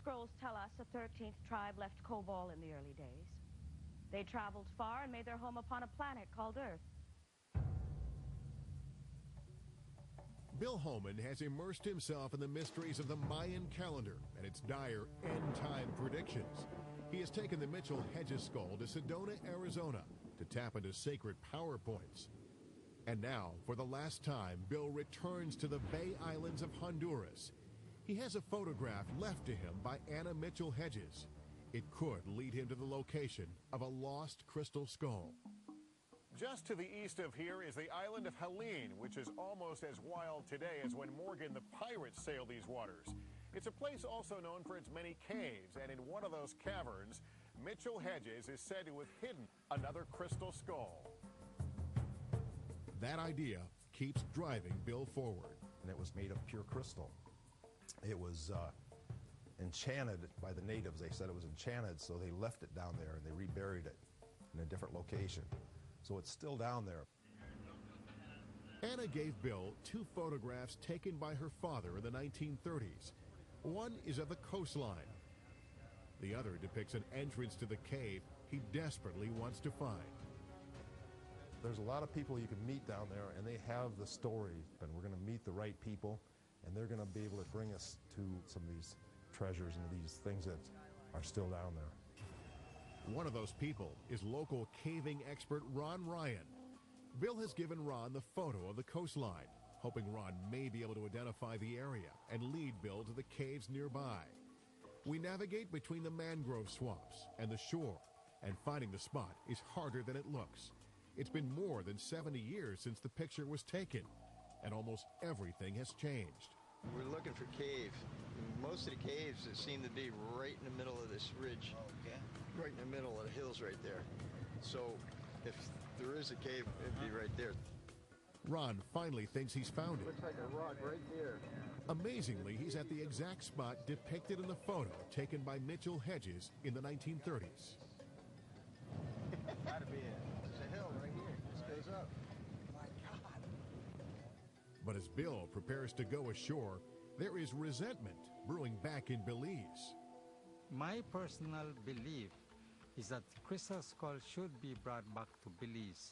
scrolls tell us a 13th tribe left Cobol in the early days. They traveled far and made their home upon a planet called Earth. Bill Holman has immersed himself in the mysteries of the Mayan calendar and its dire end-time predictions. He has taken the Mitchell Hedges skull to Sedona, Arizona, to tap into sacred power points. And now, for the last time, Bill returns to the Bay Islands of Honduras. He has a photograph left to him by Anna Mitchell Hedges. It could lead him to the location of a lost crystal skull. Just to the east of here is the island of Helene, which is almost as wild today as when Morgan the pirate sailed these waters. It's a place also known for its many caves, and in one of those caverns, Mitchell Hedges is said to have hidden another crystal skull. That idea keeps driving Bill forward. And it was made of pure crystal. It was enchanted by the natives. They said it was enchanted, so they left it down there and they reburied it in a different location. So it's still down there. Anna gave Bill 2 photographs taken by her father in the 1930s. One is of the coastline. The other depicts an entrance to the cave he desperately wants to find. There's a lot of people you can meet down there, and they have the story, and we're going to meet the right people, and they're going to be able to bring us to some of these treasures and these things that are still down there. One of those people is local caving expert Ron Ryan. Bill has given Ron the photo of the coastline, hoping Ron may be able to identify the area and lead Bill to the caves nearby. We navigate between the mangrove swamps and the shore, and finding the spot is harder than it looks. It's been more than 70 years since the picture was taken, and almost everything has changed. We're looking for caves. Most of the caves that seem to be right in the middle of this ridge. Okay. Right in the middle of the hills right there. So if there is a cave, it'd be right there. Ron finally thinks he's found it. Looks like a rock right there. Amazingly, he's at the exact spot depicted in the photo taken by Mitchell Hedges in the 1930s. Gotta be it. There's a hill right here. This goes up. My God. But as Bill prepares to go ashore, there is resentment brewing back in Belize. My personal belief is that crystal skull should be brought back to Belize,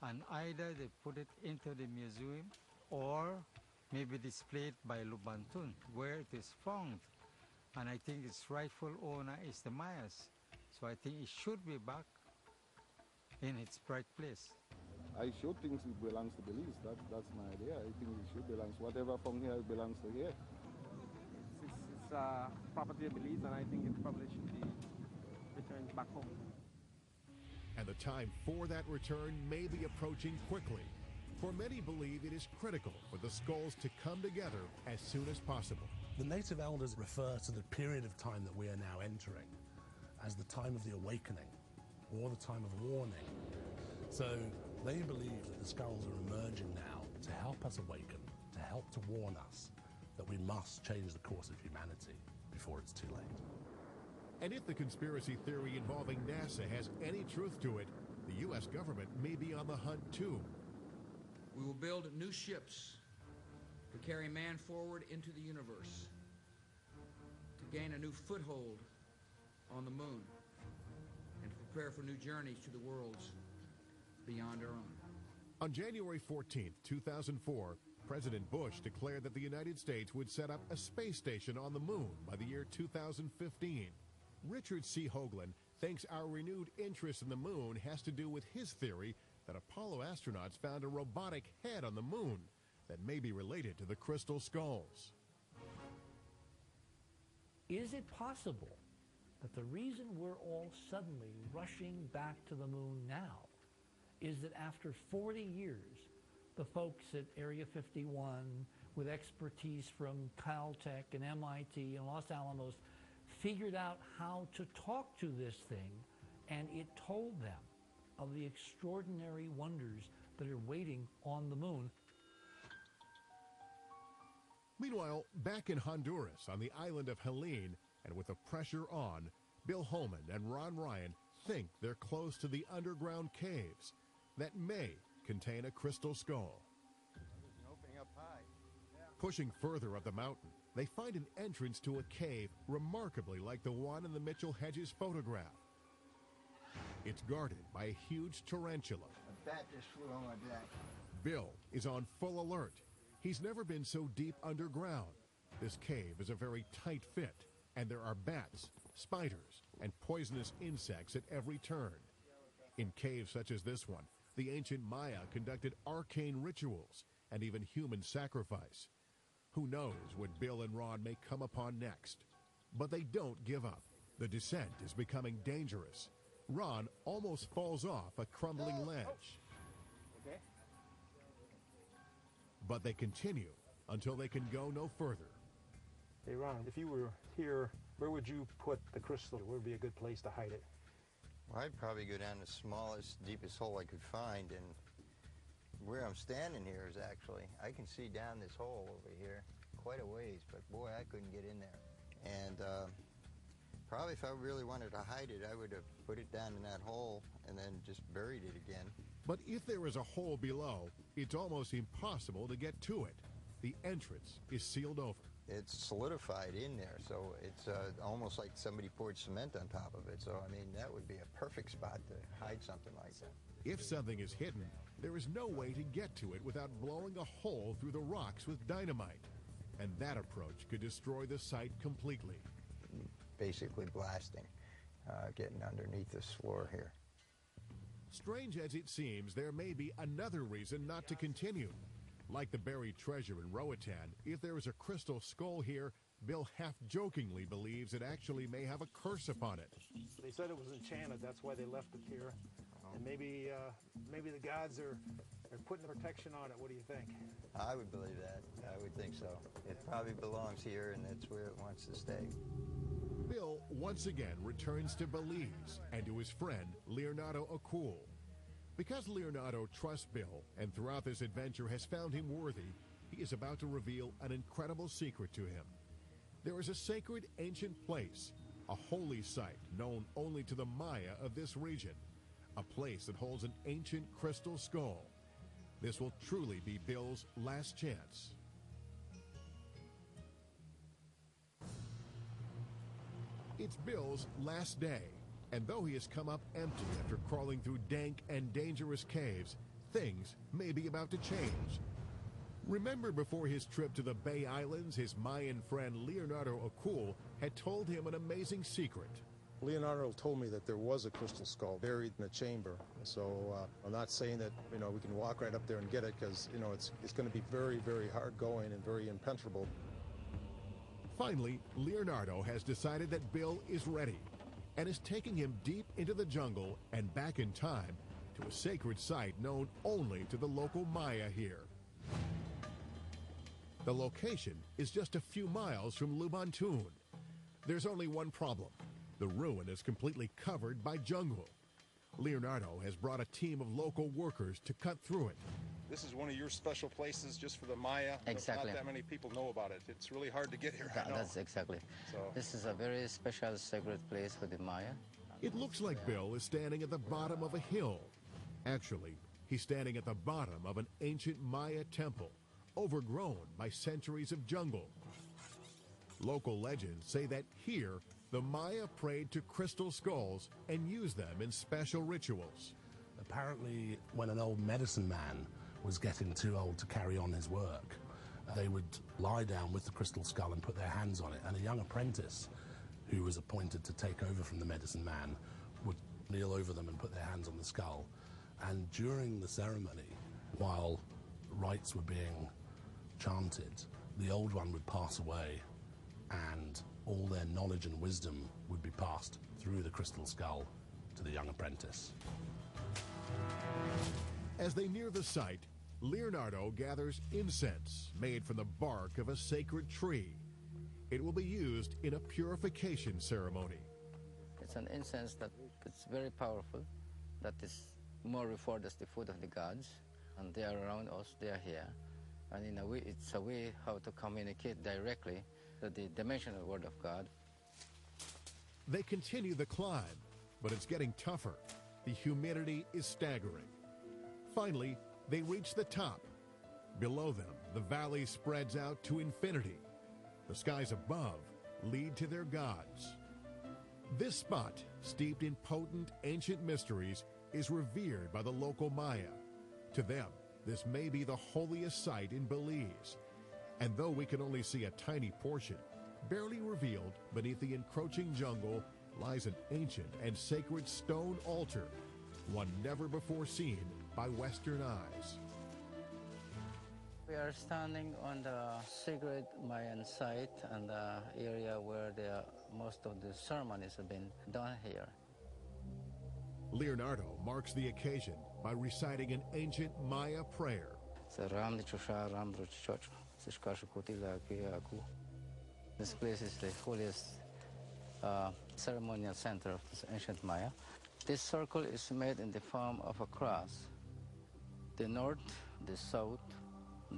and either they put it into the museum or maybe displayed by Lubantun, where it is found. And I think its rightful owner is the Mayas. So I think it should be back in its right place. I should think it belongs to Belize. That's my idea. I think it should belong. Whatever from here belongs to here. It's property of Belize, and I think it probably should be returned back home. And the time for that return may be approaching quickly, for many believe it is critical for the skulls to come together as soon as possible. The native elders refer to the period of time that we are now entering as the time of the awakening, or the time of warning. So they believe that the skulls are emerging now to help us awaken, to help to warn us that we must change the course of humanity before it's too late. And if the conspiracy theory involving NASA has any truth to it, the U.S. government may be on the hunt too. We will build new ships to carry man forward into the universe, to gain a new foothold on the moon, and to prepare for new journeys to the worlds beyond our own. On January 14, 2004, President Bush declared that the United States would set up a space station on the moon by the year 2015. Richard C. Hoagland thinks our renewed interest in the moon has to do with his theory that Apollo astronauts found a robotic head on the moon that may be related to the crystal skulls. Is it possible that the reason we're all suddenly rushing back to the moon now is that after 40 years, the folks at Area 51, with expertise from Caltech and MIT and Los Alamos, figured out how to talk to this thing, and it told them of the extraordinary wonders that are waiting on the moon? Meanwhile, back in Honduras on the island of Helene, and with the pressure on, Bill Holman and Ron Ryan think they're close to the underground caves that may contain a crystal skull. Opening up high. Pushing further up the mountain, they find an entrance to a cave remarkably like the one in the Mitchell Hedges photograph. It's guarded by a huge tarantula. A bat just flew on my back. Bill is on full alert. He's never been so deep underground. This cave is a very tight fit, and there are bats, spiders, and poisonous insects at every turn. In caves such as this one, the ancient Maya conducted arcane rituals and even human sacrifice. Who knows what Bill and Ron may come upon next? But they don't give up. The descent is becoming dangerous. Ron almost falls off a crumbling ledge. Okay. But they continue until they can go no further. Hey, Ron, if you were here, where would you put the crystal? Where would be a good place to hide it? Well, I'd probably go down the smallest, deepest hole I could find, and where I'm standing here is actually, I can see down this hole over here quite a ways, but boy, I couldn't get in there. And probably if I really wanted to hide it, I would have put it down in that hole and then just buried it again. But if there is a hole below, it's almost impossible to get to it. The entrance is sealed over. It's solidified in there, so it's almost like somebody poured cement on top of it. So, I mean, that would be a perfect spot to hide something like that. If something is hidden, there is no way to get to it without blowing a hole through the rocks with dynamite. And that approach could destroy the site completely. Basically blasting, getting underneath this floor here. Strange as it seems, there may be another reason not to continue. Like the buried treasure in Roatan, if there is a crystal skull here, Bill half-jokingly believes it actually may have a curse upon it. They said it was enchanted, that's why they left it here. And maybe the gods are putting protection on it. What do you think? I would believe that. I would think so. It probably belongs here, and that's where it wants to stay. Bill once again returns to Belize and to his friend Leonardo O'Cool. Because Leonardo trusts Bill and throughout this adventure has found him worthy, he is about to reveal an incredible secret to him. There is a sacred ancient place, a holy site known only to the Maya of this region, a place that holds an ancient crystal skull. This will truly be Bill's last chance. It's Bill's last day, and though he has come up empty after crawling through dank and dangerous caves, things may be about to change. Remember, before his trip to the Bay Islands, his Mayan friend Leonardo O'Cool had told him an amazing secret. Leonardo told me that there was a crystal skull buried in a chamber. So I'm not saying that, we can walk right up there and get it, because, it's going to be very, very hard going and very impenetrable. Finally, Leonardo has decided that Bill is ready and is taking him deep into the jungle and back in time to a sacred site known only to the local Maya here. The location is just a few miles from Lubantun. There's only one problem. The ruin is completely covered by jungle. Leonardo has brought a team of local workers to cut through it. This is one of your special places just for the Maya. Exactly. Not that many people know about it. It's really hard to get here. That's exactly. So. This is a very special sacred place for the Maya. It looks like Bill is standing at the bottom of a hill. Actually, he's standing at the bottom of an ancient Maya temple, overgrown by centuries of jungle. Local legends say that here, the Maya prayed to crystal skulls and used them in special rituals. Apparently, when an old medicine man was getting too old to carry on his work, they would lie down with the crystal skull and put their hands on it, and a young apprentice who was appointed to take over from the medicine man would kneel over them and put their hands on the skull. And during the ceremony, while rites were being chanted, the old one would pass away, and all their knowledge and wisdom would be passed through the crystal skull to the young apprentice. As they near the site, Leonardo gathers incense made from the bark of a sacred tree. It will be used in a purification ceremony. It's an incense that it's very powerful, that is more revered as the food of the gods, and they are around us, they are here. And in a way, it's a way how to communicate directly to the dimensional word of God. They continue the climb, but it's getting tougher. The humidity is staggering. Finally, they reach the top. Below them, the valley spreads out to infinity. The skies above lead to their gods. This spot, steeped in potent ancient mysteries, is revered by the local Maya. To them, this may be the holiest site in Belize. And though we can only see a tiny portion, barely revealed beneath the encroaching jungle lies an ancient and sacred stone altar, one never before seen by Western eyes. We are standing on the sacred Mayan site and the area where most of the ceremonies have been done here. Leonardo marks the occasion by reciting an ancient Maya prayer. This place is the holiest ceremonial center of this ancient Maya. This circle is made in the form of a cross. The north, the south,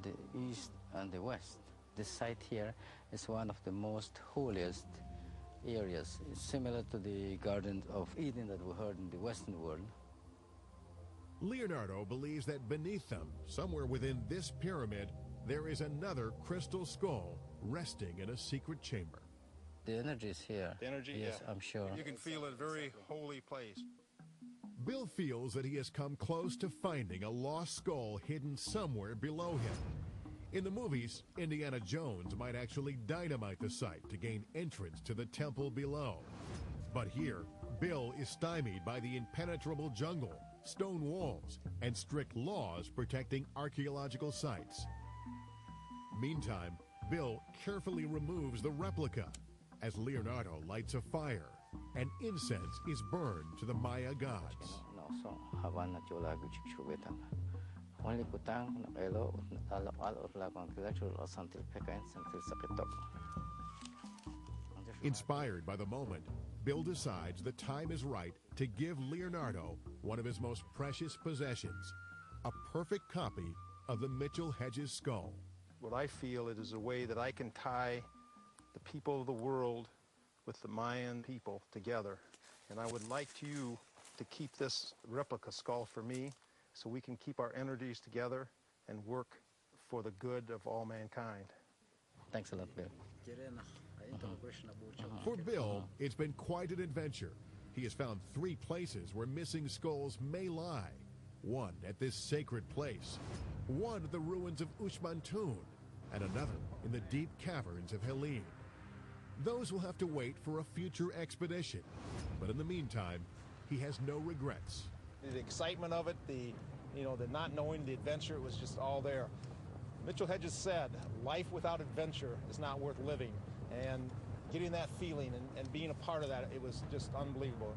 the east, and the west. This site here is one of the most holiest areas. It's similar to the Garden of Eden that we heard in the Western world. Leonardo believes that beneath them, somewhere within this pyramid, there is another crystal skull resting in a secret chamber. The energy is here. The energy? Yes, Yeah. I'm sure. You can feel it, a very holy place. Bill feels that he has come close to finding a lost skull hidden somewhere below him. In the movies, Indiana Jones might actually dynamite the site to gain entrance to the temple below. But here, Bill is stymied by the impenetrable jungle, stone walls, and strict laws protecting archaeological sites. Meantime, Bill carefully removes the replica as Leonardo lights a fire and incense is burned to the Maya gods. Inspired by the moment, Bill decides the time is right to give Leonardo one of his most precious possessions, a perfect copy of the Mitchell-Hedges skull. What I feel it is a way that I can tie the people of the world with the Mayan people together. And I would like you to keep this replica skull for me so we can keep our energies together and work for the good of all mankind. Thanks a lot, Bill. For Bill, it's been quite an adventure. He has found 3 places where missing skulls may lie. One at this sacred place, one at the ruins of Ushmantun, and another in the deep caverns of Helene. Those will have to wait for a future expedition. But in the meantime, he has no regrets. The excitement of it, the not knowing the adventure, it was just all there. Mitchell-Hedges said, life without adventure is not worth living. And getting that feeling and being a part of that, it was just unbelievable.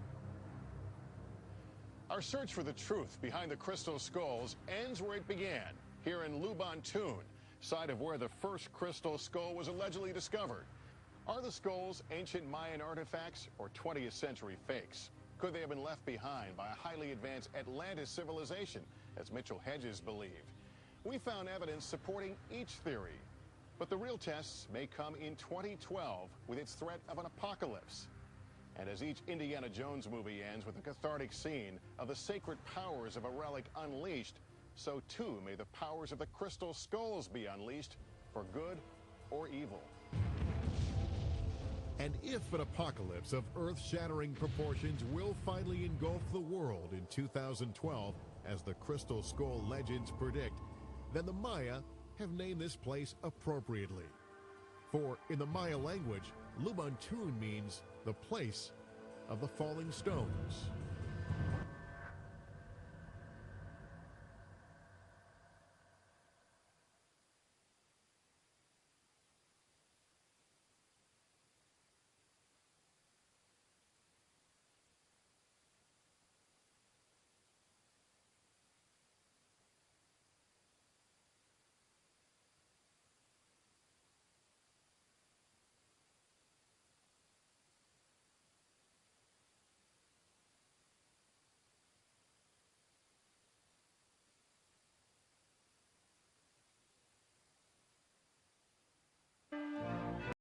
Our search for the truth behind the crystal skulls ends where it began, here in Lubantun, site of where the first crystal skull was allegedly discovered. Are the skulls ancient Mayan artifacts or 20th century fakes? Could they have been left behind by a highly advanced Atlantis civilization, as Mitchell-Hedges believed? We found evidence supporting each theory, but the real tests may come in 2012 with its threat of an apocalypse. And as each Indiana Jones movie ends with a cathartic scene of the sacred powers of a relic unleashed, so too may the powers of the crystal skulls be unleashed for good or evil. And if an apocalypse of earth-shattering proportions will finally engulf the world in 2012, as the Crystal Skull legends predict, then the Maya have named this place appropriately. For in the Maya language, Lubantun means the place of the falling stones.